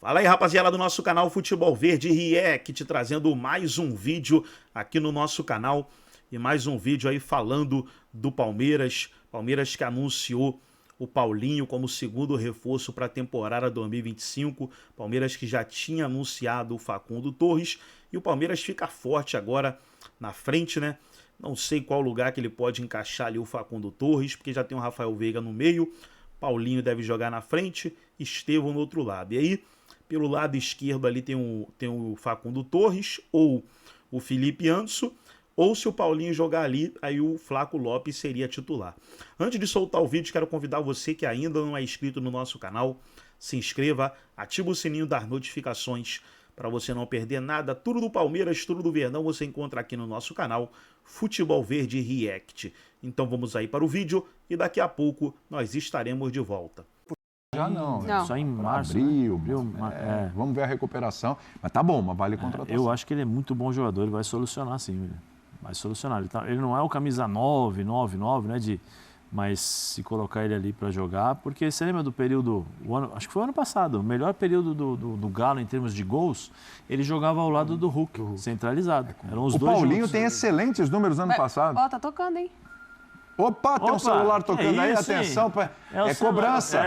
Fala aí, rapaziada do nosso canal Futebol Verde React, trazendo mais um vídeo aqui no nosso canal e mais um vídeo aí falando do Palmeiras. Palmeiras que anunciou o Paulinho como segundo reforço para a temporada 2025. Palmeiras que já tinha anunciado o Facundo Torres e o Palmeiras fica forte agora na frente, né? Não sei qual lugar que ele pode encaixar ali o Facundo Torres, porque já tem o Rafael Veiga no meio, Paulinho deve jogar na frente, Estevão no outro lado. E aí, pelo lado esquerdo ali tem o Facundo Torres ou o Felipe Anderson, ou se o Paulinho jogar ali, aí o Flaco Lopes seria titular. Antes de soltar o vídeo, quero convidar você que ainda não é inscrito no nosso canal, se inscreva, ativa o sininho das notificações para você não perder nada. Tudo do Palmeiras, tudo do Verdão você encontra aqui no nosso canal Futebol Verde React. Então vamos aí para o vídeo e daqui a pouco nós estaremos de volta. Já não. Só em março. Abril, né? Vamos ver a recuperação. Mas tá bom, mas vale contratação. Eu acho que ele é muito bom jogador, ele vai solucionar sim. Vai solucionar. Ele não é o camisa 9, né? Mas se colocar ele ali para jogar, porque você lembra do período, acho que foi o ano passado, o melhor período do Galo em termos de gols, ele jogava ao lado do Hulk, centralizado. Eram os o dois Paulinho juntos. tem excelentes números no ano passado. Ó, tá tocando, hein? Opa, tem um celular tocando aí, isso, atenção. É cobrança.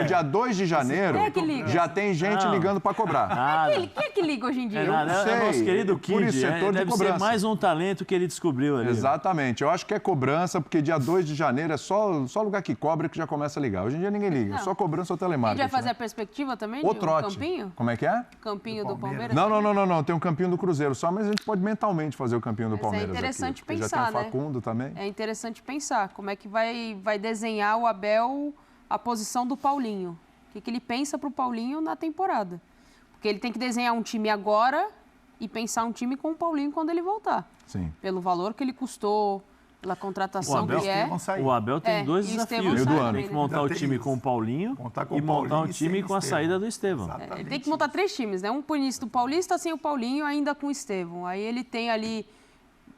Dia 2 de janeiro, Quem é que liga? já tem gente ligando para cobrar. Quem é que liga hoje em dia? É nosso querido Kid, por esse setor de deve cobrança. ser mais um talento que ele descobriu ali. Exatamente, eu acho que é cobrança, porque dia 2 de janeiro é só lugar que cobra que já começa a ligar. Hoje em dia ninguém liga, só cobrança ou A telemarketing. gente vai fazer a perspectiva também? O de trote. Campinho? Como é que é? Campinho do Palmeiras? Não, tem um campinho do Cruzeiro só, mas a gente pode mentalmente fazer o campinho do Mas Palmeiras é interessante aqui, pensar, já tem o Facundo também. É interessante pensar como é que vai desenhar o Abel a posição do Paulinho. O que ele pensa para o Paulinho na temporada. Porque ele tem que desenhar um time agora e pensar um time com o Paulinho quando ele voltar. Sim. Pelo valor que ele custou, pela contratação que é. O Abel tem dois desafios. Tem que montar o time com o Paulinho e montar um time com a saída do Estevão. Ele tem que montar 3 times, né? Um por início do Paulista sem o Paulinho, ainda com o Estevão. Aí ele tem ali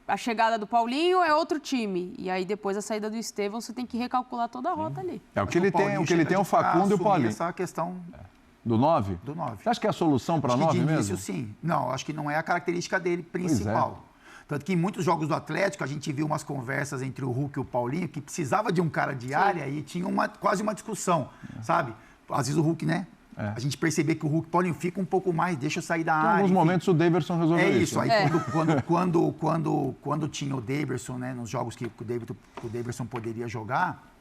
a chegada do Paulinho, é outro time. E aí depois a saída do Estevão, você tem que recalcular toda a rota ali. É o que ele tem, o Facundo e o Paulinho. Essa questão do 9? Do 9. Você acha que é a solução para 9 mesmo? Início, sim. Não, acho que não é a característica dele principal. Tanto que em muitos jogos do Atlético, a gente viu umas conversas entre o Hulk e o Paulinho, que precisava de um cara de área e tinha quase uma discussão, sabe? Às vezes o Hulk, né? A gente percebia que o Hulk, Paulinho, fica um pouco mais, deixa eu sair da área. Em alguns momentos o Daverson resolveu isso. Aí quando tinha o Daverson, né, nos jogos que o Daverson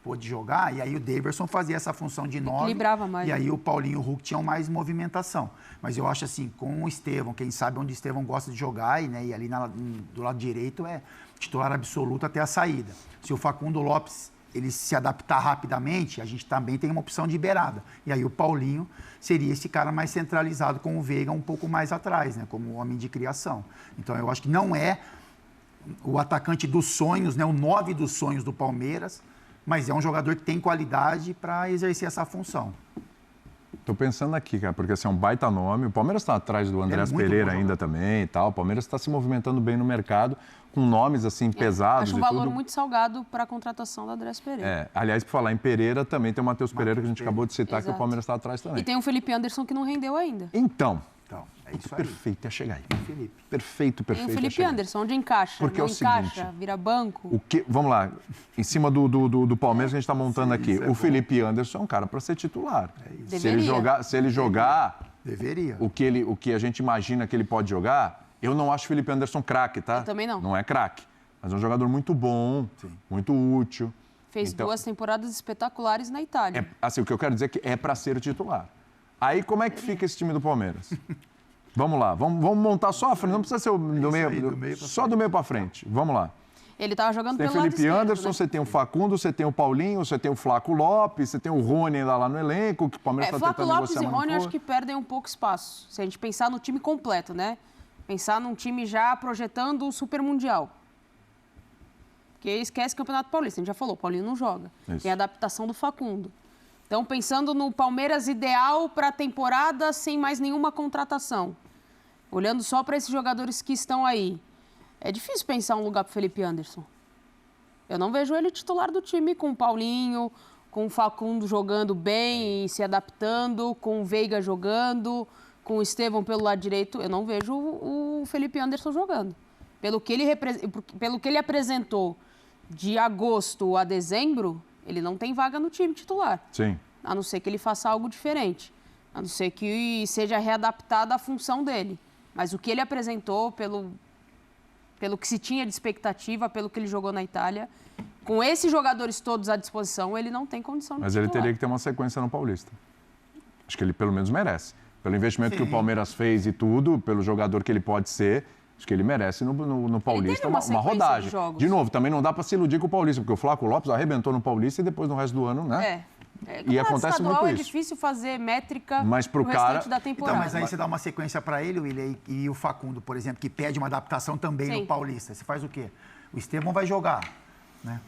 pôde jogar, e aí o Daverson fazia essa função de 9. Equilibrava mais. E aí o Paulinho e o Hulk tinham mais movimentação. Mas eu acho assim, com o Estevão, quem sabe onde o Estevão gosta de jogar, e ali do lado direito é titular absoluto até a saída. Se o Facundo Lopes ele se adaptar rapidamente, a gente também tem uma opção de beirada. E aí o Paulinho seria esse cara mais centralizado, com o Veiga um pouco mais atrás, né, como homem de criação. Então eu acho que não é o atacante dos sonhos, né, o 9 dos sonhos do Palmeiras, mas é um jogador que tem qualidade para exercer essa função. Tô pensando aqui, cara, porque assim, é um baita nome. O Palmeiras está atrás do Andrés Pereira ainda também e tal. O Palmeiras está se movimentando bem no mercado, com nomes assim pesados. Acho um valor muito salgado para a contratação do Andrés Pereira. Aliás, por falar em Pereira, também tem o Matheus Pereira, que a gente acabou de citar, que o Palmeiras está atrás também. E tem o Felipe Anderson que não rendeu ainda. Então é isso aí. Perfeito, ia chegar aí. Felipe. Perfeito. Tem o Felipe Anderson, onde encaixa? Porque não é o encaixa, seguinte, vira banco. Vamos lá, em cima do Palmeiras que a gente está montando aqui. O Felipe Anderson é um cara para ser titular. Se ele jogar Deveria. O que a gente imagina que ele pode jogar, eu não acho o Felipe Anderson craque, tá? Eu também não. Não é craque, mas é um jogador muito bom, muito útil. Fez 2 temporadas espetaculares na Itália. Assim, o que eu quero dizer é que é para ser titular. Aí, como é que fica esse time do Palmeiras? Vamos lá, vamos montar só a frente, não precisa ser só do meio para frente. Vamos lá. Ele estava jogando pelo lado esquerdo. Tem Felipe Anderson, né? você tem o Facundo, você tem o Paulinho, você tem o Flaco Lopes, você tem o Rony ainda lá no elenco, que o Palmeiras está tentando negociar. Flaco Lopes e Rony acho que perdem um pouco espaço, se a gente pensar no time completo, né? Pensar num time já projetando o Super Mundial. Porque esquece o Campeonato Paulista, a gente já falou, o Paulinho não joga. Isso. Tem a adaptação do Facundo. Então, pensando no Palmeiras ideal para a temporada sem mais nenhuma contratação. Olhando só para esses jogadores que estão aí. É difícil pensar um lugar para o Felipe Anderson. Eu não vejo ele titular do time com o Paulinho, com o Facundo jogando bem e se adaptando, com o Veiga jogando, com o Estevão pelo lado direito, eu não vejo o Felipe Anderson jogando. Pelo que ele apresentou de agosto a dezembro, ele não tem vaga no time titular. Sim. A não ser que ele faça algo diferente. A não ser que seja readaptada a função dele. Mas o que ele apresentou, pelo que se tinha de expectativa, pelo que ele jogou na Itália, com esses jogadores todos à disposição, ele não tem condição de Mas titular. ele teria que ter uma sequência no Paulista. Acho que ele pelo menos merece. Pelo investimento que o Palmeiras fez e tudo, pelo jogador que ele pode ser, acho que ele merece no Paulista uma rodagem. De novo, também não dá para se iludir com o Paulista, porque o Flaco Lopes arrebentou no Paulista e depois no resto do ano, né? E acontece muito é isso. difícil fazer métrica mas pro restante da temporada. Então, mas aí você dá uma sequência para ele, William, e o Facundo, por exemplo, que pede uma adaptação também no Paulista. Você faz o quê? O Estevão vai jogar, né?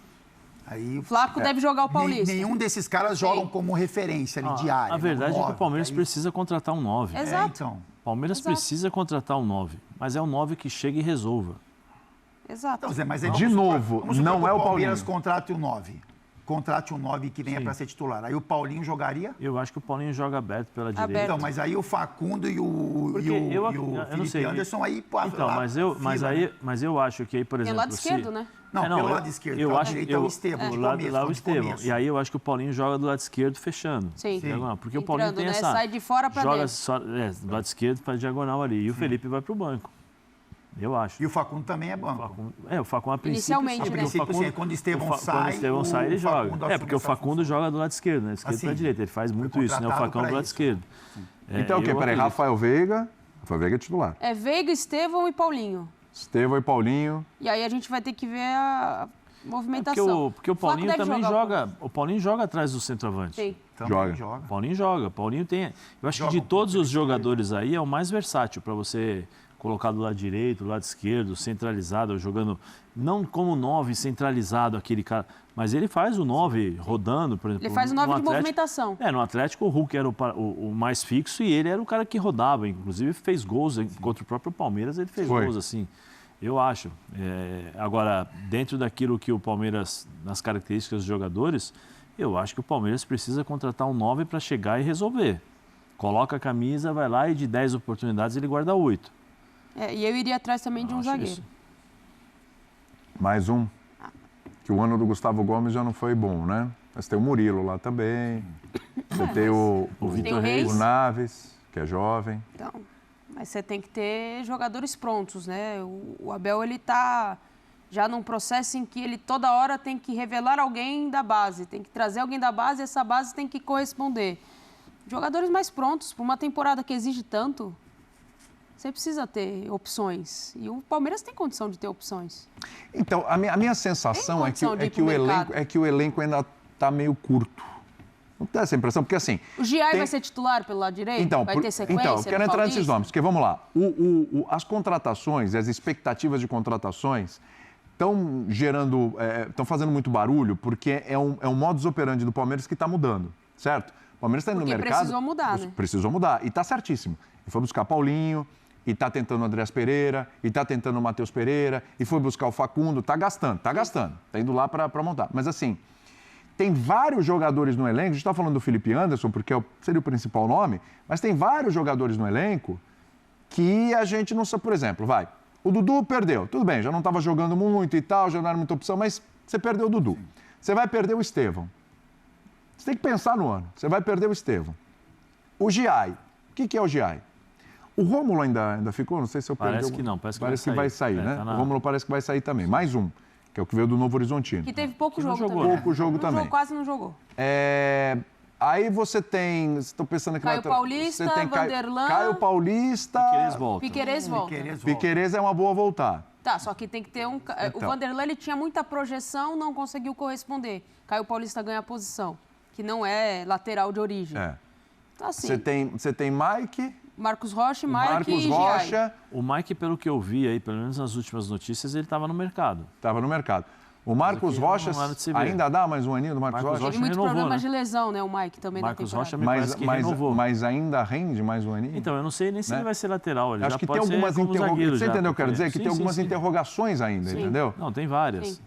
Aí, Flaco deve jogar o Paulista. Nenhum desses caras jogam como referência ali, diária. A verdade é que o Palmeiras aí... precisa contratar um 9. Exato. Então. O Palmeiras precisa contratar um 9, mas é um 9 que chega e resolva. Exato. Então, Zé, mas de novo, não é o Palmeiras Paulinho. contrate um 9. Contrate um 9 que venha para ser titular. Aí o Paulinho jogaria? Eu acho que o Paulinho joga aberto pela direita. Então, mas aí o Facundo e o Felipe Anderson aí... Então, mas eu acho que aí, por exemplo... Pelo lado esquerdo, né? Não, pelo lado esquerdo. Pelo lado direito é o Estevão, de começo. Lá o Estevão. E aí eu acho que o Paulinho joga do lado esquerdo fechando. Sim. Diagonal, porque o Paulinho tem essa... Sai de fora para joga dentro. Do lado esquerdo para diagonal ali. E o Felipe vai para o banco. Eu acho. E o Facundo também é banco. O Facundo a princípio... Inicialmente, sim, né? O Facundo, quando o Estevão sai... Quando o Estevão sai, ele joga. Porque o Facundo joga do lado esquerdo, né? Esquerdo para direita. Ele faz muito isso, né? O Facão do lado esquerdo. Então o quê? Peraí, Rafael Veiga... Rafael Veiga é titular. É Veiga, Estevão e Paulinho. Estevão e Paulinho. E aí a gente vai ter que ver a movimentação. Porque o Paulinho também joga... O Paulinho joga atrás do centroavante. Sim. Joga. O Paulinho joga. O Paulinho tem... Eu acho que de todos os jogadores aí é o mais versátil para você... colocar do lado direito, do lado esquerdo, centralizado, jogando, não como 9 centralizado, aquele cara, mas ele faz o 9 rodando, por exemplo. Ele faz o 9 de movimentação. No Atlético o Hulk era o mais fixo e ele era o cara que rodava, inclusive fez gols contra o próprio Palmeiras, ele fez gols assim, eu acho. Agora, dentro daquilo que o Palmeiras, nas características dos jogadores, eu acho que o Palmeiras precisa contratar um 9 para chegar e resolver. Coloca a camisa, vai lá e de 10 oportunidades ele guarda 8. E eu iria atrás também de um zagueiro. Isso. Mais um. Que o ano do Gustavo Gomes já não foi bom, né? Mas tem o Murilo lá também. Você tem o Vitor Reis. O Naves, que é jovem. Então, mas você tem que ter jogadores prontos, né? O Abel, ele tá já num processo em que ele toda hora tem que revelar alguém da base, tem que trazer alguém da base e essa base tem que corresponder. Jogadores mais prontos, para uma temporada que exige tanto... Você precisa ter opções. E o Palmeiras tem condição de ter opções. Então, a minha sensação é que o elenco ainda está meio curto. Não dá essa impressão? Porque assim... O Giai vai ser titular pelo lado direito? Então, vai ter sequência? Então, eu quero entrar nesses nomes. Porque, vamos lá, as contratações e as expectativas de contratações estão gerando... estão fazendo muito barulho porque é um modus operandi do Palmeiras que está mudando, certo? O Palmeiras está indo no mercado... precisou mudar, né? Precisou mudar. E está certíssimo. E foi buscar Paulinho... E está tentando o Andrés Pereira, e está tentando o Matheus Pereira, e foi buscar o Facundo, está gastando, está indo lá para montar. Mas assim, tem vários jogadores no elenco, a gente está falando do Felipe Anderson, porque seria o principal nome, mas tem vários jogadores no elenco que a gente não sabe, por exemplo, o Dudu perdeu, tudo bem, já não estava jogando muito e tal, já não era muita opção, mas você perdeu o Dudu. Você vai perder o Estevão. Você tem que pensar no ano, você vai perder o Estevão. O Giai, o que é o Giai? O Rômulo ainda ficou? Não sei se eu perdi. Parece que não, parece que vai sair, né? Tá O Rômulo parece que vai sair também. Mais um, que é o que veio do Novo Horizontino. Que teve pouco jogo jogou, também. Pouco jogo também. Quase não jogou. Aí você tem... Estou pensando aqui... Caio Paulista, você tem Vanderlan... Caio Paulista... Piquerez volta. Piquerez é uma boa voltar. Tá, só que tem que ter um... Então. O Vanderlan, ele tinha muita projeção, não conseguiu corresponder. Caio Paulista ganha a posição, que não é lateral de origem. Então, assim... Você tem Mike... Marcos Rocha, Mike Marcos e Rocha. Giai. O Mike, pelo que eu vi aí, pelo menos nas últimas notícias, ele estava no mercado. Estava no mercado. O Marcos Rocha ainda dá mais um aninho do Marcos Rocha? Teve muito problema de lesão, né? O Mike também Marcos na Rocha me parece que renovou. Mas ainda rende mais um aninho? Então, eu não sei nem se ele vai ser lateral. Ele Acho já que pode tem algumas interrogações. Você entendeu o que eu quero dizer? Sim, Que tem algumas interrogações ainda, entendeu? Não, tem várias.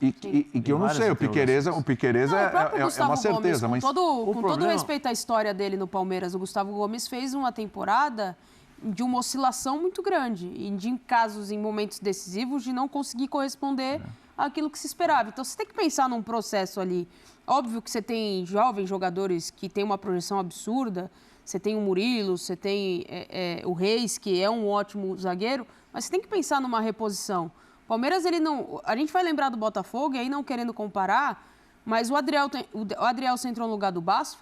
E que eu não sei, o Piquerez Não, o próprio é Gustavo uma certeza, Gomes, mas... com todo respeito à história dele no Palmeiras, o Gustavo Gomes fez uma temporada de uma oscilação muito grande e de casos, em momentos decisivos, de não conseguir corresponder àquilo que se esperava. Então, você tem que pensar num processo ali. Óbvio que você tem jovens jogadores que têm uma projeção absurda, você tem o Murilo, você tem o Reis, que é um ótimo zagueiro, mas você tem que pensar numa reposição. O Palmeiras, ele não... A gente vai lembrar do Botafogo, e aí não querendo comparar, mas o Adrielson entrou no lugar do Basso,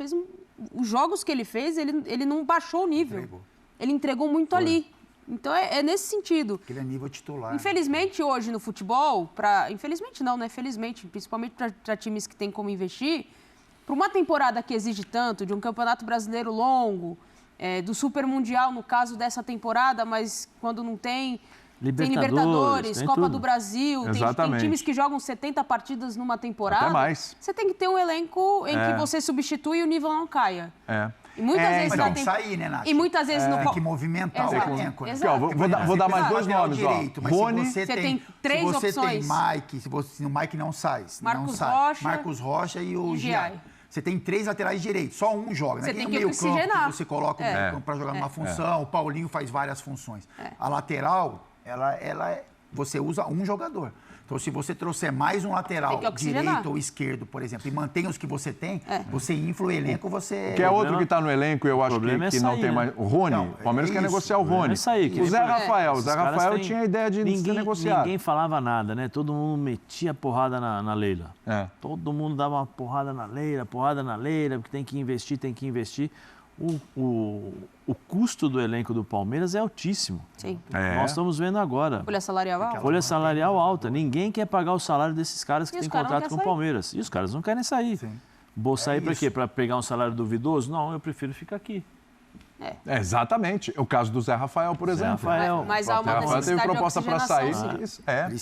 os jogos que ele fez, ele não baixou o nível. Ele entregou muito ali. Então, é nesse sentido. Porque ele é nível titular. Infelizmente, hoje no futebol, infelizmente não, né? Felizmente, principalmente para times que têm como investir, para uma temporada que exige tanto, de um campeonato brasileiro longo, do Super Mundial, no caso dessa temporada, mas quando não tem... Tem Libertadores, tem Copa tudo. do Brasil, tem times que jogam 70 partidas numa temporada. Até mais. Você tem que ter um elenco em que você substitui e o nível não caia. E muitas vezes então, sair, né, Nath? E muitas vezes no Tem que movimentar o elenco. Né? Exato. Vou dar mais dois nomes, direito, mas Rony, se você tem três se você opções. tem Mike, se o Mike não sai, Marcos Rocha e o Giai. Você tem 3 laterais direitos, só um joga. Você né? tem no que meio oxigenar. campo, você coloca o meio campo para jogar numa função, o Paulinho faz várias funções. A lateral, você usa um jogador. Então, se você trouxer mais um lateral direito ou esquerdo, por exemplo, e mantém os que você tem, você infla o elenco, você... Que é outro que está no elenco, eu acho que não tem mais... O Rony, o Palmeiras quer negociar o Rony. O Zé Rafael. O Zé Rafael tinha a ideia de ser negociado. Ninguém falava nada, né? Todo mundo metia porrada na Leila. Todo mundo dava uma porrada na Leila, porque tem que investir. O custo do elenco do Palmeiras é altíssimo. Sim. Nós estamos vendo agora. Folha salarial alta. Folha salarial alta. Ninguém quer pagar o salário desses caras que têm contrato com o Palmeiras. E os caras não querem sair. Vou sair para quê? Para pegar um salário duvidoso? Não, eu prefiro ficar aqui. Exatamente. O caso do Zé Rafael, por exemplo. Mas há uma necessidade teve proposta para sair.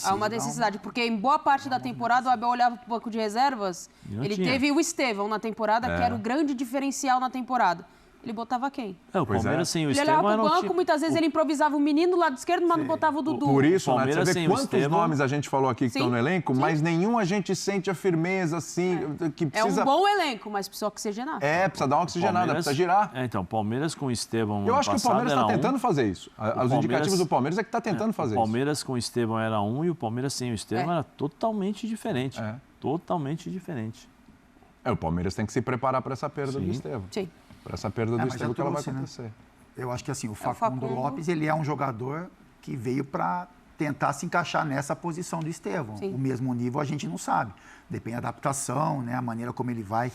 Há uma necessidade, porque em boa parte da temporada o Abel olhava para o banco de reservas, ele teve o Estevão na temporada, que era o grande diferencial na temporada. Ele botava quem? O Palmeiras sem o Estevão. Ele olhava pro banco, muitas vezes ele improvisava o menino do lado esquerdo, mas não botava o Dudu. Por isso, Nath, Palmeiras você vê quantos nomes a gente falou aqui que estão no elenco, mas nenhum a gente sente a firmeza, assim, que precisa... É um bom elenco, mas precisa oxigenar. Precisa dar uma oxigenada, precisa girar. Então, Palmeiras com o Estevão Eu acho que o Palmeiras está tentando fazer isso. Os indicativos do Palmeiras é que está tentando fazer isso. O Palmeiras com o Estevão era um e o Palmeiras sem o Estevão era totalmente diferente. Totalmente diferente. O Palmeiras tem que se preparar para essa perda do Estevão. Sim. Para essa perda do Estevão que ela vai acontecer. Né? Eu acho que assim, o Facundo Lopes, ele é um jogador que veio para tentar se encaixar nessa posição do Estevão. O mesmo nível a gente não sabe. Depende da adaptação, né? A maneira como ele vai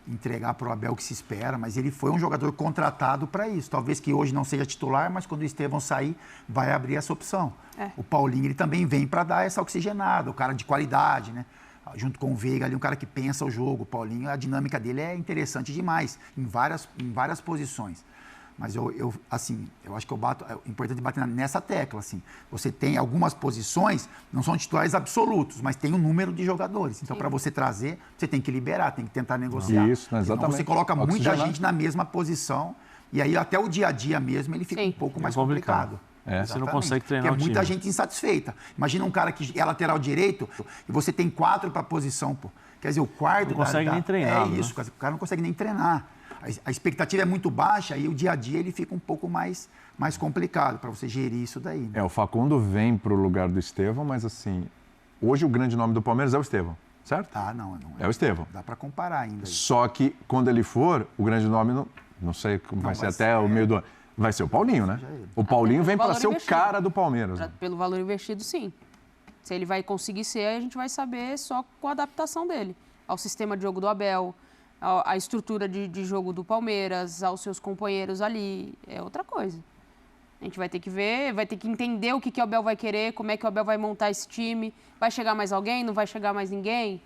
entregar para o Abel o que se espera, mas ele foi um jogador contratado para isso. Talvez que hoje não seja titular, mas quando o Estevão sair, vai abrir essa opção. O Paulinho, ele também vem para dar essa oxigenada, o cara de qualidade, né? Junto com o Veiga ali, um cara que pensa o jogo. O Paulinho, a dinâmica dele é interessante demais, em várias posições. Mas eu acho que é importante bater nessa tecla, assim. Você tem algumas posições, não são titulares absolutos, mas tem um número de jogadores. Então, para você trazer, você tem que liberar, tem que tentar negociar. Isso, exatamente. Então, você coloca muita gente na mesma posição, e aí até o dia a dia mesmo, ele fica um pouco mais complicado. Você não consegue treinar porque é muita gente insatisfeita. Imagina um cara que é lateral direito e você tem 4 para a posição, pô. Quer dizer, o quarto... Não consegue nem treinar. É isso, o cara não consegue nem treinar. A expectativa é muito baixa e o dia a dia ele fica um pouco mais complicado para você gerir isso daí. Né? O Facundo vem para o lugar do Estevão, mas assim, hoje o grande nome do Palmeiras é o Estevão, certo? Não é o Estevão. Dá para comparar ainda. Só que quando ele for, o grande nome, não sei como vai ser até o meio do ano. Vai ser o Paulinho, né? O Paulinho vem para ser o cara do Palmeiras. Pelo valor investido, sim. Se ele vai conseguir ser, a gente vai saber só com a adaptação dele ao sistema de jogo do Abel, à estrutura de jogo do Palmeiras, aos seus companheiros ali. É outra coisa. A gente vai ter que ver, vai ter que entender o que o Abel vai querer, como é que o Abel vai montar esse time. Vai chegar mais alguém? Não vai chegar mais ninguém?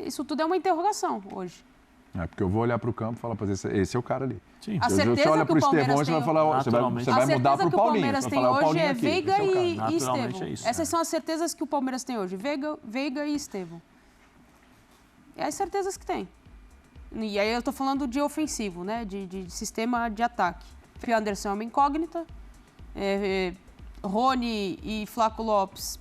Isso tudo é uma interrogação hoje. Porque eu vou olhar para o campo e falar, esse é o cara ali. Sim. A certeza você olha para o Estevão, você vai falar, você vai mudar para o Paulinho. A certeza que o Palmeiras tem hoje é Veiga e Estevão. Essas são as certezas que o Palmeiras tem hoje, Veiga e Estevão. É as certezas que tem. E aí eu estou falando de ofensivo, né? De sistema de ataque. O Anderson é uma incógnita. Rony e Flaco Lopes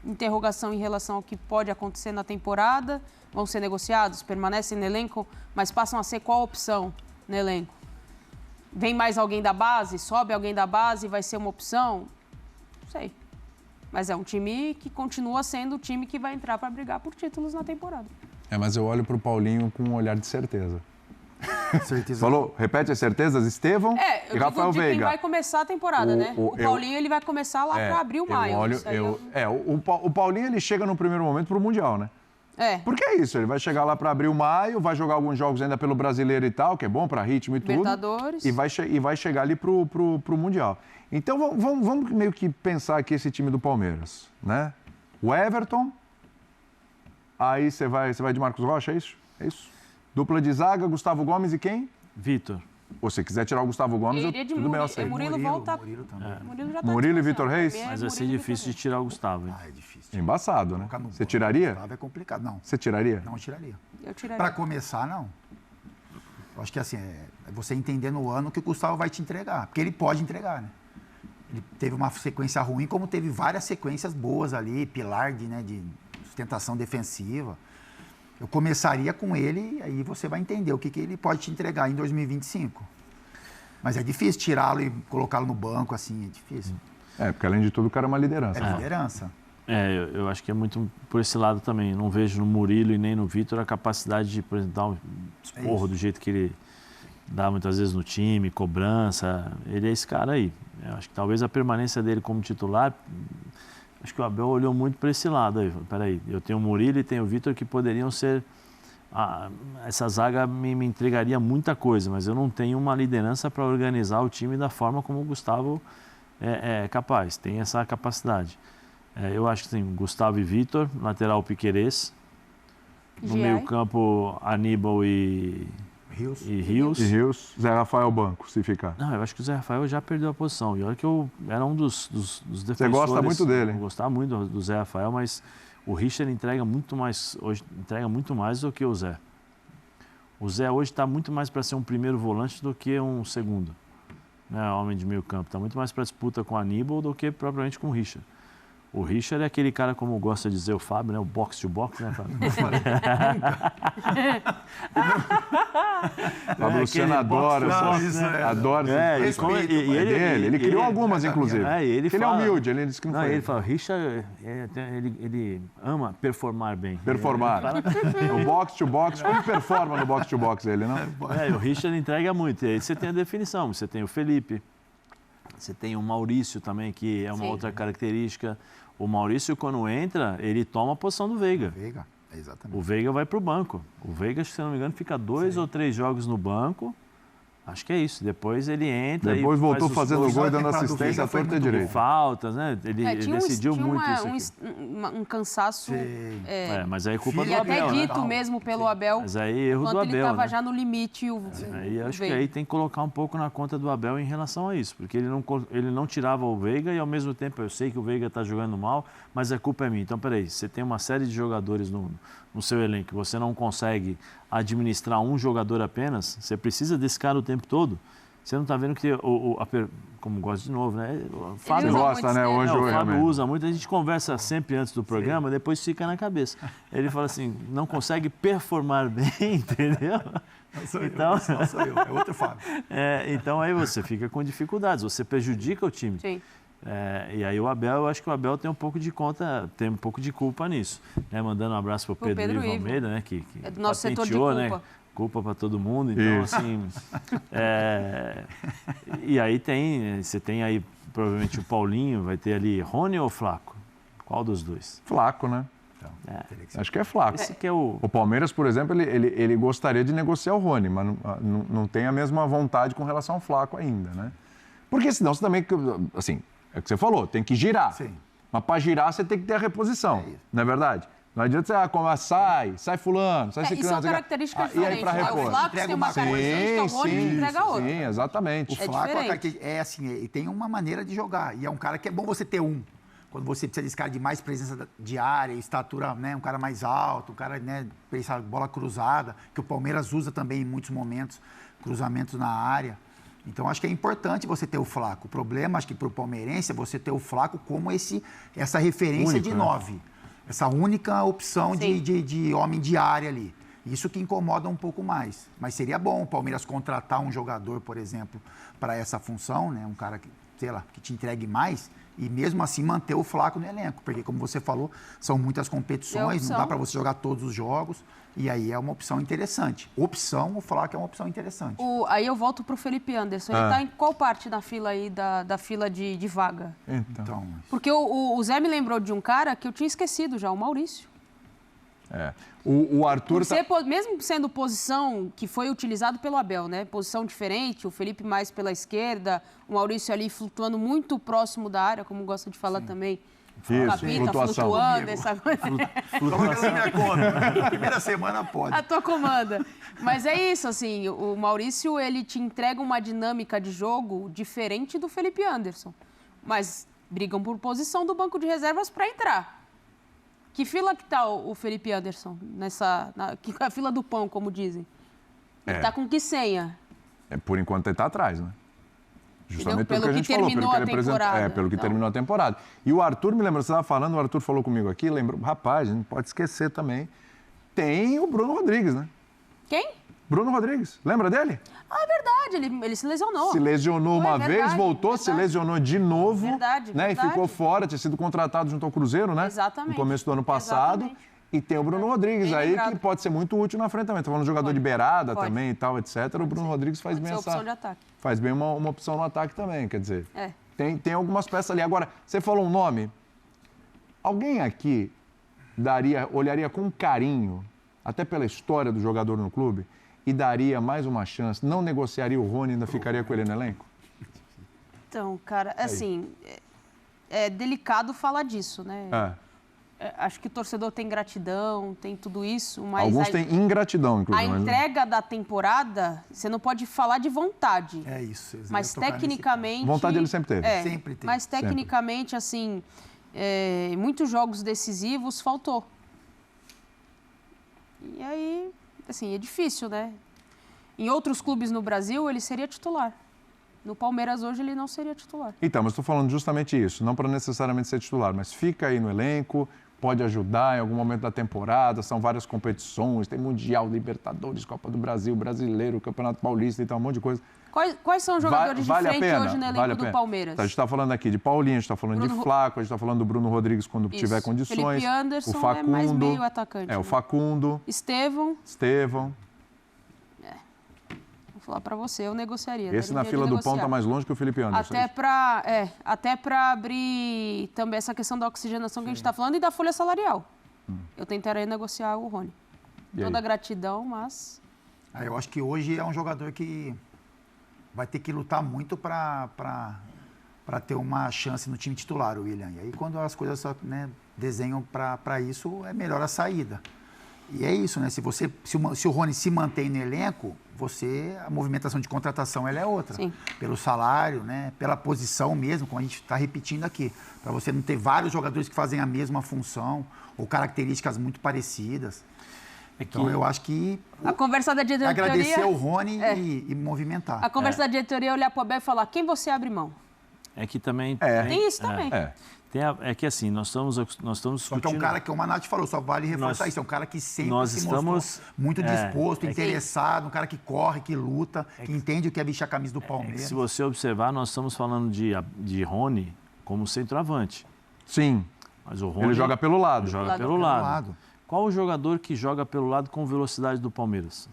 interrogação em relação ao que pode acontecer na temporada? Vão ser negociados? Permanecem no elenco? Mas passam a ser qual opção no elenco? Vem mais alguém da base? Sobe alguém da base? Vai ser uma opção? Não sei. Mas é um time que continua sendo o time que vai entrar para brigar por títulos na temporada. Mas eu olho para o Paulinho com um olhar de certeza. Certeza. Falou? Repete as certezas, Estevão Eu e Rafael digo de quem Veiga. vai começar a temporada, né? O Paulinho ele vai começar lá para abril, maio. O Paulinho ele chega no primeiro momento para o Mundial, né? Porque é isso, ele vai chegar lá para abril, maio, vai jogar alguns jogos ainda pelo Brasileiro e tal, que é bom para ritmo e tudo. Libertadores. E vai chegar ali pro Mundial. Então vamos meio que pensar aqui esse time do Palmeiras, né? O Everton, aí você vai de Marcos Rocha, é isso? É isso? Dupla de zaga, Gustavo Gomes e quem? Vitor. Ou se quiser tirar o Gustavo Gomes, tudo bem, eu aceito. Murilo volta. Murilo também. Murilo já tá Murilo e Vitor Reis? Mas vai ser difícil de tirar o Gustavo, hein? É difícil. Embaçado, né? Colocar no Você banco, tiraria? Gustavo é complicado. Não, Você tiraria? não tiraria. Eu tiraria. Para começar, não. Eu acho que assim, é você entender no ano que o Gustavo vai te entregar. Porque ele pode entregar, né? Ele teve uma sequência ruim, como teve várias sequências boas ali, pilar de sustentação defensiva. Eu começaria com ele, aí você vai entender o que ele pode te entregar em 2025. Mas é difícil tirá-lo e colocá-lo no banco, assim, é difícil. Porque além de tudo o cara é uma liderança. É liderança. Eu acho que é muito por esse lado também. Não vejo no Murilo e nem no Vitor a capacidade de, por exemplo, dar um esporro do jeito que ele dá muitas vezes no time, cobrança. Ele é esse cara aí. Eu acho que talvez a permanência dele como titular... Acho que o Abel olhou muito para esse lado aí. Peraí, eu tenho o Murilo e tenho o Vitor que poderiam ser... essa zaga me entregaria muita coisa, mas eu não tenho uma liderança para organizar o time da forma como o Gustavo é capaz, tem essa capacidade. Eu acho que tem Gustavo e Vitor, lateral Piquerez, no meio-campo Aníbal e Rios. Zé Rafael banco, se ficar. Não, eu acho que o Zé Rafael já perdeu a posição. E olha que eu era um dos defensores. Você gosta muito dele. Eu gostava muito do Zé Rafael, mas o Richard entrega muito mais do que o Zé. O Zé hoje está muito mais para ser um primeiro volante do que um segundo. Né, homem de meio campo. Está muito mais para disputa com o Aníbal do que propriamente com o Richard. O Richard é aquele cara, como gosta de dizer o Fábio, né? O box to box, né, Fábio? Fábio Luciano adora. Adora. Ele criou algumas, inclusive. Ele é humilde, ele disse que não foi. Ele fala, Richard, ele ama performar bem. Performar. O box to box, como performa no box to box ele, não? O Richard entrega muito. E aí você tem a definição, você tem o Felipe, você tem o Maurício também, que é uma outra característica. O Maurício, quando entra, ele toma a posição do Veiga. Exatamente. O Veiga vai para o banco. O Veiga, se não me engano, fica 2 ou 3 jogos no banco. Acho que é isso. Depois ele entra. Depois voltou fazendo gol e dando temporada do assistência à Veiga torta e direito. Faltas, né? Ele decidiu muito isso aqui. Um cansaço. Mas aí é culpa do E Abel, até né? dito mesmo pelo Abel. Mas aí erro do Quando Abel, ele estava né? já no limite. Aí acho que aí tem que colocar um pouco na conta do Abel em relação a isso, porque ele não tirava o Veiga e ao mesmo tempo eu sei que o Veiga está jogando mal, mas a culpa é minha. Então, peraí, você tem uma série de jogadores no seu elenco, você não consegue administrar um jogador apenas, você precisa desse cara o tempo todo. Você não está vendo que como gosta de novo, né? O Fábio gosta, né? Hoje o Fábio usa muito. A gente conversa sempre antes do programa, depois fica na cabeça. Ele fala assim, não consegue performar bem, entendeu? Não sou eu, é outro Fábio. Então aí você fica com dificuldades, você prejudica o time. Sim. E aí o Abel, eu acho que o Abel tem um pouco de culpa nisso. Né? Mandando um abraço para o Pedro Ivo Almeida, né? Que é do nosso setor de culpa. Né? Culpa para todo mundo, então assim... E aí você tem aí provavelmente o Paulinho, vai ter ali Rony ou Flaco? Qual dos dois? Flaco, né? Acho que é Flaco. Esse que é o Palmeiras, por exemplo, ele gostaria de negociar o Rony, mas não tem a mesma vontade com relação ao Flaco ainda, né? Porque senão você também, assim, é o que você falou, tem que girar. Sim. Mas para girar você tem que ter a reposição, não é verdade? Não adianta você sai fulano, sai ciclano. E são características diferentes. E aí para repor? O Flaco tem uma característica, o Rony entrega outra. Sim, exatamente. O Flaco assim, ele tem uma maneira de jogar. E é um cara que é bom você ter quando você precisa desse cara de mais presença de área, estatura, né? Um cara mais alto, um cara, né? Bola cruzada, que o Palmeiras usa também em muitos momentos, cruzamentos na área. Então, acho que é importante você ter o Flaco. O problema, acho que para o palmeirense, é você ter o Flaco como essa referência Único, de né? 9. Essa única opção de homem de área ali. Isso que incomoda um pouco mais. Mas seria bom o Palmeiras contratar um jogador, por exemplo, para essa função, né? Um cara que, sei lá, que te entregue mais e mesmo assim manter o Flaco no elenco. Porque, como você falou, são muitas competições, não dá para você jogar todos os jogos. E aí é uma opção interessante. O Flaco é uma opção interessante. Aí eu volto para o Felipe Anderson. Ele está em qual parte da fila aí, da fila de vaga? Então, Porque o Zé me lembrou de um cara que eu tinha esquecido já, o Maurício. O Arthur... Mesmo sendo posição que foi utilizado pelo Abel, né? Posição diferente, o Felipe mais pela esquerda, o Maurício ali flutuando muito próximo da área, como gosta de falar também. Isso, Capita, flutuação. flutuando, essa coisa. coloca na minha conta. Primeira semana pode. A tua comanda. Mas é isso, assim, o Maurício, ele te entrega uma dinâmica de jogo diferente do Felipe Anderson. Mas brigam por posição do banco de reservas para entrar. Que fila que tá o Felipe Anderson? A fila do pão, como dizem. Ele tá com que senha? Por enquanto ele está atrás, né? Justamente Pelo pelo que a que gente falou, terminou a temporada. pelo que Então. terminou a temporada. E o Arthur, me lembra, você estava falando, o Arthur falou comigo aqui, lembrou, rapaz, a gente não pode esquecer também, tem o Bruno Rodrigues, né? Quem? Bruno Rodrigues, lembra dele? Ah, é verdade, ele se lesionou. Se lesionou Foi, uma verdade, vez, voltou, verdade. se lesionou de novo, Verdade, né? verdade. E ficou fora, tinha sido contratado junto ao Cruzeiro, né? Exatamente. No começo do ano passado. Exatamente. E tem o Bruno Rodrigues Bem aí, lembrado. que pode ser muito útil na frente também. Estou falando de jogador de beirada também e tal, etc. O Bruno Rodrigues faz Pode bem ser opção de ataque. faz bem uma opção no ataque também, quer dizer. É. Tem algumas peças ali. Agora, você falou um nome. Alguém aqui olharia com carinho, até pela história do jogador no clube, e daria mais uma chance? Não negociaria o Rony e ainda ficaria com ele no elenco? Então, cara, assim, é delicado falar disso, né? Acho que o torcedor tem gratidão, tem tudo isso, mas... Alguns têm ingratidão, inclusive. A entrega da temporada, você não pode falar de vontade. É isso. Mas tecnicamente... Vontade ele sempre teve. Sempre teve. Mas tecnicamente, assim, em muitos jogos decisivos faltou. E aí, assim, é difícil, né? Em outros clubes no Brasil, ele seria titular. No Palmeiras hoje ele não seria titular. Então, mas estou falando justamente isso, não para necessariamente ser titular, mas fica aí no elenco, pode ajudar em algum momento da temporada, são várias competições, tem Mundial, Libertadores, Copa do Brasil, Brasileiro, Campeonato Paulista e tal, um monte de coisa. Quais são os jogadores Vale de a frente pena, hoje no elenco vale a do pena. Palmeiras? Tá, a gente está falando aqui de Paulinho, a gente está falando de Flaco, a gente está falando do Bruno Rodrigues quando tiver condições. Felipe Anderson o Facundo, é mais meio atacante. o Facundo. Estevão, vou falar para você, eu negociaria. Esse na fila do pão está mais longe que o Felipe Anderson. Até para abrir também essa questão da oxigenação que a gente está falando e da folha salarial. Eu tentaria negociar o Rony. Toda gratidão, mas... Eu acho que hoje é um jogador que vai ter que lutar muito para ter uma chance no time titular, o William. E aí, quando as coisas desenham para isso, é melhor a saída. E é isso, né? Se o Rony se mantém no elenco, a movimentação de contratação ela é outra. Sim. Pelo salário, né? Pela posição mesmo, como a gente está repetindo aqui. Para você não ter vários jogadores que fazem a mesma função ou características muito parecidas. Então, eu acho que a conversa da diretoria... agradecer o Rony e movimentar. A conversa da diretoria é olhar para o Abel e falar quem você abre mão. É que também... Tem isso também. É que assim, nós estamos discutindo... Só que é um cara que, como a Nath falou, só vale reforçar isso. É um cara que sempre se mostrou muito disposto, interessado, um cara que corre, que luta, que entende o que é vestir a camisa do Palmeiras. Se você observar, nós estamos falando de Rony como centroavante. Sim. Mas o Rony... Ele joga pelo lado. Joga pelo lado. Qual o jogador que joga pelo lado com velocidade do Palmeiras?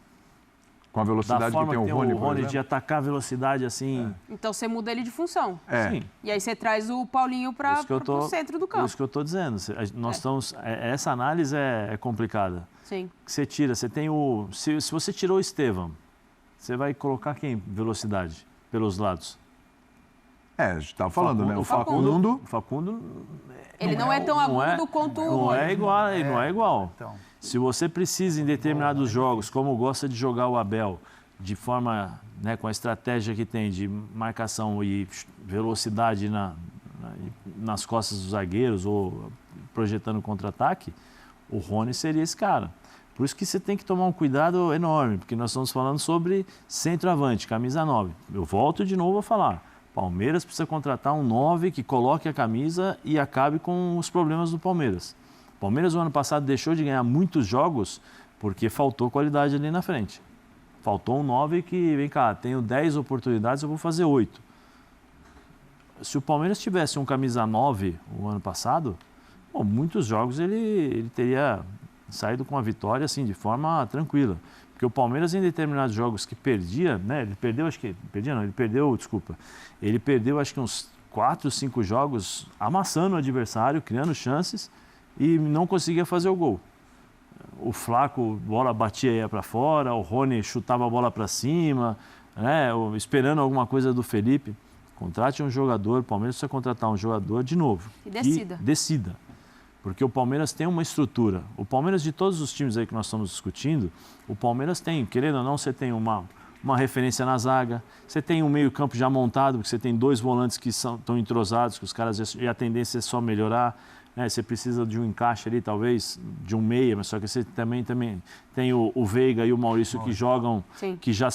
Com a velocidade que tem o Rony, por exemplo? De atacar a velocidade assim... Então você muda ele de função. Sim. E aí você traz o Paulinho para o centro do campo. Isso que eu estou dizendo. Nós estamos... Essa análise é complicada. Sim. Você tira, você tem o... Se você tirou o Estevão, você vai colocar quem? Velocidade, pelos lados. A gente estava falando, né? O Facundo... Ele não é tão agudo quanto o Não Rony. é igual, não é igual. Então, Se você precisa em determinados jogos, como gosta de jogar o Abel, de forma, com a estratégia que tem de marcação e velocidade nas costas dos zagueiros ou projetando contra-ataque, o Rony seria esse cara. Por isso que você tem que tomar um cuidado enorme, porque nós estamos falando sobre centroavante, camisa 9. Eu volto de novo a falar. Palmeiras precisa contratar um 9 que coloque a camisa e acabe com os problemas do Palmeiras. O Palmeiras, no ano passado, deixou de ganhar muitos jogos porque faltou qualidade ali na frente. Faltou um 9 que, vem cá, tenho 10 oportunidades, eu vou fazer 8. Se o Palmeiras tivesse um camisa 9 o ano passado, bom, muitos jogos ele teria saído com a vitória assim, de forma tranquila. Porque o Palmeiras, em determinados jogos que perdia, né? Ele perdeu acho que uns 4, 5 jogos amassando o adversário, criando chances e não conseguia fazer o gol. O Flaco, bola batia e ia para fora, o Rony chutava a bola para cima, né? Esperando alguma coisa do Felipe. Contrate um jogador, o Palmeiras precisa contratar um jogador de novo. E decida. Decida. Porque o Palmeiras tem uma estrutura. O Palmeiras, de todos os times aí que nós estamos discutindo, o Palmeiras tem, querendo ou não, você tem uma referência na zaga, você tem um meio-campo já montado, porque você tem 2 volantes que estão entrosados, que os caras, e a tendência é só melhorar. Né? Você precisa de um encaixe ali, talvez, de um meia, mas só que você também tem o Veiga e o Maurício que jogam, Sim. que já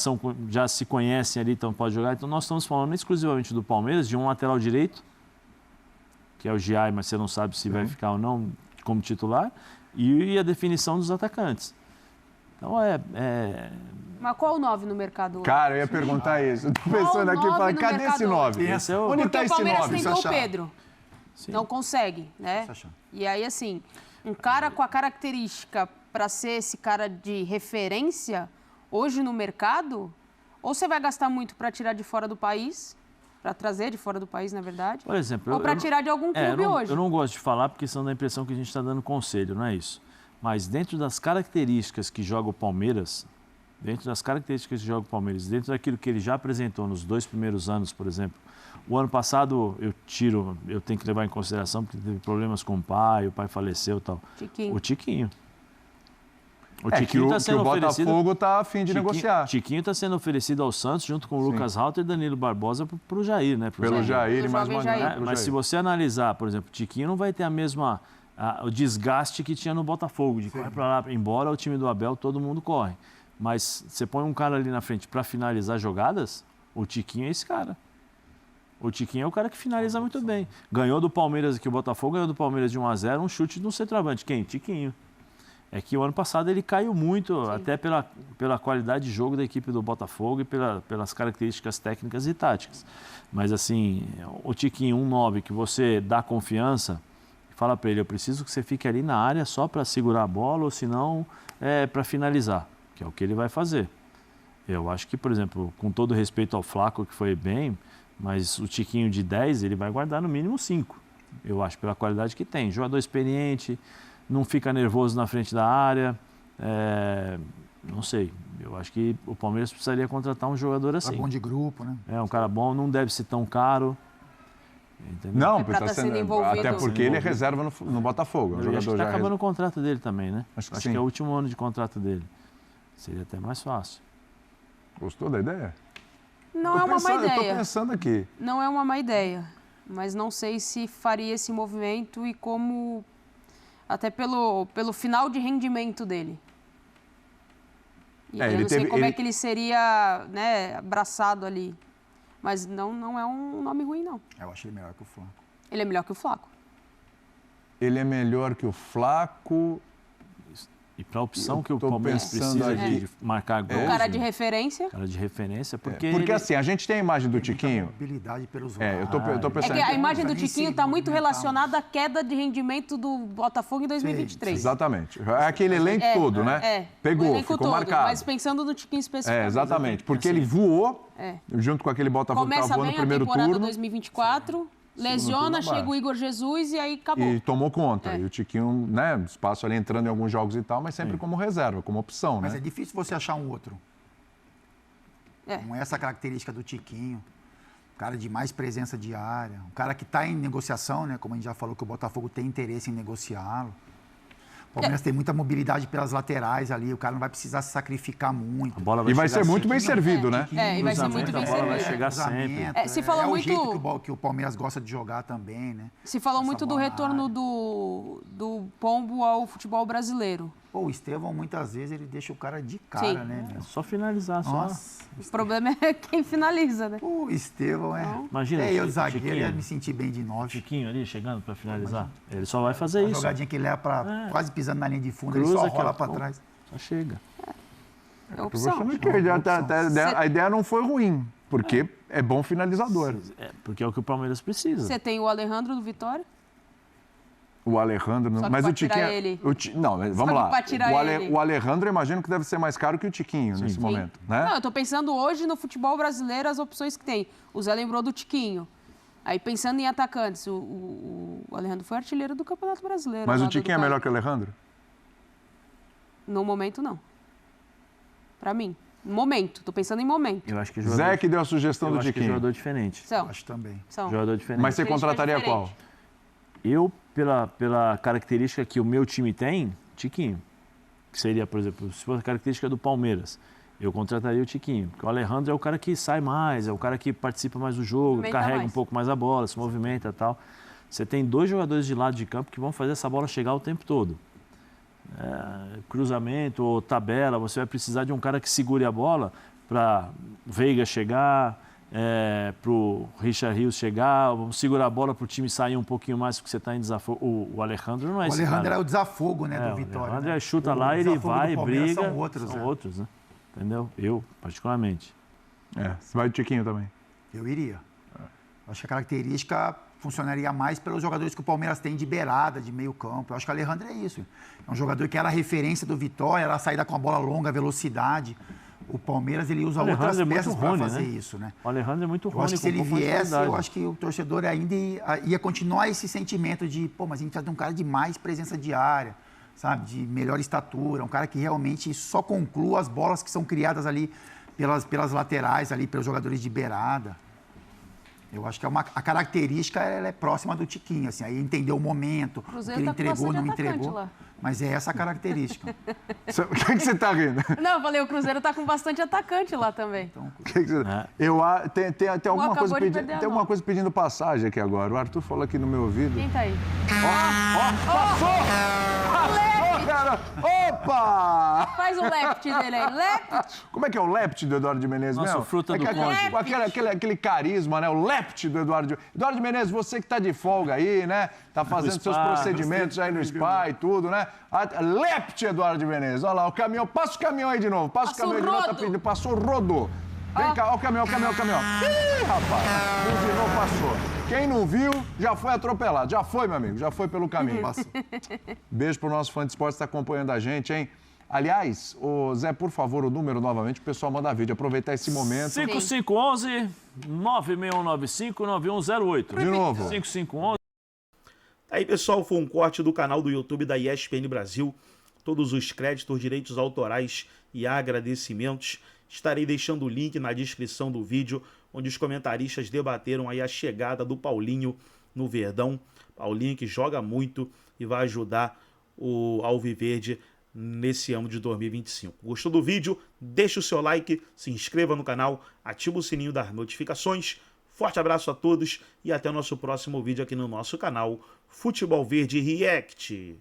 se conhecem ali, então pode jogar. Então nós estamos falando exclusivamente do Palmeiras, de um lateral direito, que é o Giai, mas você não sabe se vai ficar ou não como titular, e a definição dos atacantes. Então Mas qual o 9 no mercado hoje? Cara, eu ia perguntar isso. Eu tô pensando aqui e nove falando, no cadê mercado esse 9? Esse é o- Onde Porque tá o esse Palmeiras 9? tentou o achar. Pedro. Sim. Não consegue, né? achar. E aí, assim, um cara com a característica para ser esse cara de referência hoje no mercado, ou você vai gastar muito para tirar de fora do país, para trazer de fora do país, na verdade, Por exemplo, ou para tirar de algum clube hoje. Eu não gosto de falar porque senão dá a impressão que a gente está dando conselho, não é isso. Mas dentro das características que joga o Palmeiras, dentro daquilo que ele já apresentou nos 2 primeiros anos, por exemplo, o ano passado eu tenho que levar em consideração porque teve problemas com o pai faleceu e tal. Tiquinho. O Tiquinho. O É que Tiquinho está sendo o oferecido. Botafogo tá a fim de negociar. Tiquinho está sendo oferecido ao Santos junto com o Lucas Rauter e Danilo Barbosa para o Jair, né? Pelo Jair e Pelo mais jovem uma Jair. grana É, pro mas Jair. se você analisar, por exemplo, o Tiquinho não vai ter o desgaste que tinha no Botafogo, de correr para lá, embora o time do Abel todo mundo corre. Mas você põe um cara ali na frente para finalizar jogadas, o Tiquinho é esse cara. O Tiquinho é o cara que finaliza muito bem. Ganhou do Palmeiras aqui, o Botafogo ganhou do Palmeiras de 1-0, um chute de um centroavante. Quem? Tiquinho. É que o ano passado ele caiu muito, até pela qualidade de jogo da equipe do Botafogo e pelas características técnicas e táticas. Mas assim, o Tiquinho, 1-9, que você dá confiança, fala para ele, eu preciso que você fique ali na área só para segurar a bola, ou senão para finalizar, que é o que ele vai fazer. Eu acho que, por exemplo, com todo respeito ao Flaco, que foi bem, mas o Tiquinho de 10, ele vai guardar no mínimo 5. Eu acho, pela qualidade que tem. Jogador experiente, não fica nervoso na frente da área. Não sei, eu acho que o Palmeiras precisaria contratar um jogador assim. Tá bom de grupo, né? Um cara bom, não deve ser tão caro. Entendeu? Não, pra tá sendo envolvido. até porque ele é reserva no Botafogo. É um Eu acho que jogador está já acabando o contrato dele também, né? Acho que que sim. é o último ano de contrato dele. Seria até mais fácil. Gostou da ideia? Não é uma má Eu tô ideia. pensando aqui. Não é uma má ideia. Mas não sei se faria esse movimento e como... Até pelo final de rendimento dele. E eu não sei como é que ele seria, né, abraçado ali. Mas não é um nome ruim, não. Eu achei melhor que o Flaco. Ele é melhor que o Flaco. Ele é melhor que o Flaco. E para a opção Eu que o tô Palmeiras pensando precisa aqui. de marcar gols... Cara de referência. Cara de referência, porque... Porque ele- assim, a gente tem a imagem do Tiquinho. Mobilidade pelos Eu tô É pensando. que a imagem do nem se Tiquinho está muito movimentar. relacionada à queda de rendimento do Botafogo em 2023. Exatamente. É aquele elenco todo, né? É, Pegou, o elenco ficou todo, marcado. mas pensando no Tiquinho especificamente. Exatamente. Porque ele voou É. junto com aquele Botafogo que Começa estava voando bem no a primeiro temporada turno 2024, lesiona, turno chega abaixo. o Igor Jesus e aí acabou. e tomou conta. É. E o Tiquinho, né, espaço ali entrando em alguns jogos e tal, mas sempre como reserva, como opção, Mas né? é difícil você achar um outro. É. Com essa característica do Tiquinho. Um cara de mais presença de área. Um cara que está em negociação, né? Como a gente já falou que o Botafogo tem interesse em negociá-lo. O Palmeiras tem muita mobilidade pelas laterais ali. O cara não vai precisar se sacrificar muito. A bola E vai chegar ser muito bem sempre. servido, né? É, e vai ser muito Cruzamento, bem a bola vai servido. chegar Cruzamento, sempre. Se falou o muito- jeito que o Palmeiras gosta de jogar também, né? Se falou Essa muito do bola na retorno área. do Pombo ao futebol brasileiro. Pô, o Estevão, muitas vezes, ele deixa o cara de cara, Sim. né, meu? Só finalizar, só. Nossa. O problema é quem finaliza, né? Pô, o Estevão é... Imagina, É, eu Chiquinho. zagueiro, ia me sentir bem de 9. Chiquinho ali chegando para finalizar. Ele só vai fazer A isso. jogadinha que ele leva pra quase pisando na linha de fundo, ele Cruza só aqui, rola ó. pra trás. Só chega. É opção. A ideia não foi ruim, porque é bom finalizador. É, porque é o que o Palmeiras precisa. Você tem o Alejandro do Vitória? O Alejandro, Só que mas pra o Tiquinho. tirar ele. Não, mas vamos que lá. pra tirar ele. O Alejandro, eu imagino que deve ser mais caro que o Tiquinho nesse momento, né? Não, eu tô pensando hoje no futebol brasileiro as opções que tem. O Zé lembrou do Tiquinho. Aí pensando em atacantes, o Alejandro foi artilheiro do Campeonato Brasileiro. Mas lá o do Tiquinho é Cai. melhor que o Alejandro? No momento, não. Pra mim. Momento. Tô pensando em momento. Eu acho que Zé que deu a sugestão eu do acho que Tiquinho. jogador diferente. São. Acho também. São. Jogador diferente. Mas você Característica contrataria diferente. qual? Eu, pela característica que o meu time tem, Tiquinho. Que seria, por exemplo, se fosse a característica do Palmeiras, eu contrataria o Tiquinho. Porque o Alejandro é o cara que sai mais, é o cara que participa mais do jogo, Movimenta carrega mais. um pouco mais a bola, se movimenta e tal. Você tem 2 jogadores de lado de campo que vão fazer essa bola chegar o tempo todo. Cruzamento ou tabela, você vai precisar de um cara que segure a bola para Veiga chegar, para o Richard Rios chegar, vamos segurar a bola para o time sair um pouquinho mais porque você está em desafogo. O Alejandro não é O esse Alejandro cara. é o desafogo, né, do O Vitória. Alejandro né? chuta O lá, ele desafogo do vai, Palmeiras briga. São outros, né? Entendeu? Eu, particularmente. Você vai do Tiquinho também. Eu iria. Acho que a característica funcionaria mais pelos jogadores que o Palmeiras tem de beirada, de meio campo. Eu acho que o Alejandro é isso. É um jogador que era a referência do Vitória, era a saída com a bola longa, velocidade. O Palmeiras, ele usa Alejandro outras é muito peças para Rony, fazer né? isso, né? O Alejandro é muito Eu acho ruim que se ele com viesse, eu qualidade. acho que o torcedor ainda ia continuar esse sentimento de, pô, mas a gente precisa de um cara de mais presença diária, sabe? De melhor estatura, um cara que realmente só conclua as bolas que são criadas ali pelas laterais, ali pelos jogadores de beirada. Eu acho que a característica ela é próxima do Tiquinho, assim, aí entender o momento, o que Cruzeiro ele tá com entregou, não bastante atacante entregou, lá. mas é essa a característica. O que você está rindo? Não, eu falei, o Cruzeiro tá com bastante atacante lá também. Então, Tem alguma acabou coisa de pedindo, perder a tem alguma nota. coisa pedindo passagem aqui agora. O Arthur falou aqui no meu ouvido. Quem tá aí? Passou, cara! Opa! Faz o left dele aí. Left! Como é que é o lept do Eduardo de Menezes Nossa, mesmo? o fruta do com conde. aquele carisma, né? O lept do Eduardo de... Eduardo de Menezes, você que tá de folga aí, né? Tá fazendo seus spa. procedimentos aí no spa e tudo, né? Lept, Eduardo de Menezes. Olha lá, o caminhão. Passa o caminhão aí de novo. Passa o Passou caminhão de novo. Tá rodo. pedindo. Passou rodo. Vem cá, ó o caminhão. Ih, rapaz. Buzinou, passou. Quem não viu, já foi atropelado. Já foi, meu amigo. Já foi pelo caminho. Beijo pro nosso fã de esporte que está acompanhando a gente, hein? Aliás, ô Zé, por favor, o número novamente, o pessoal manda vídeo. Aproveitar esse momento. 5511 9695-9108. De novo. 5511. Aí, pessoal, foi um corte do canal do YouTube da ESPN Brasil. Todos os créditos, direitos autorais e agradecimentos. Estarei deixando o link na descrição do vídeo, onde os comentaristas debateram aí a chegada do Paulinho no Verdão. Paulinho que joga muito e vai ajudar o Alviverde nesse ano de 2025. Gostou do vídeo? Deixe o seu like, se inscreva no canal, ative o sininho das notificações. Forte abraço a todos e até o nosso próximo vídeo aqui no nosso canal Futebol Verde React.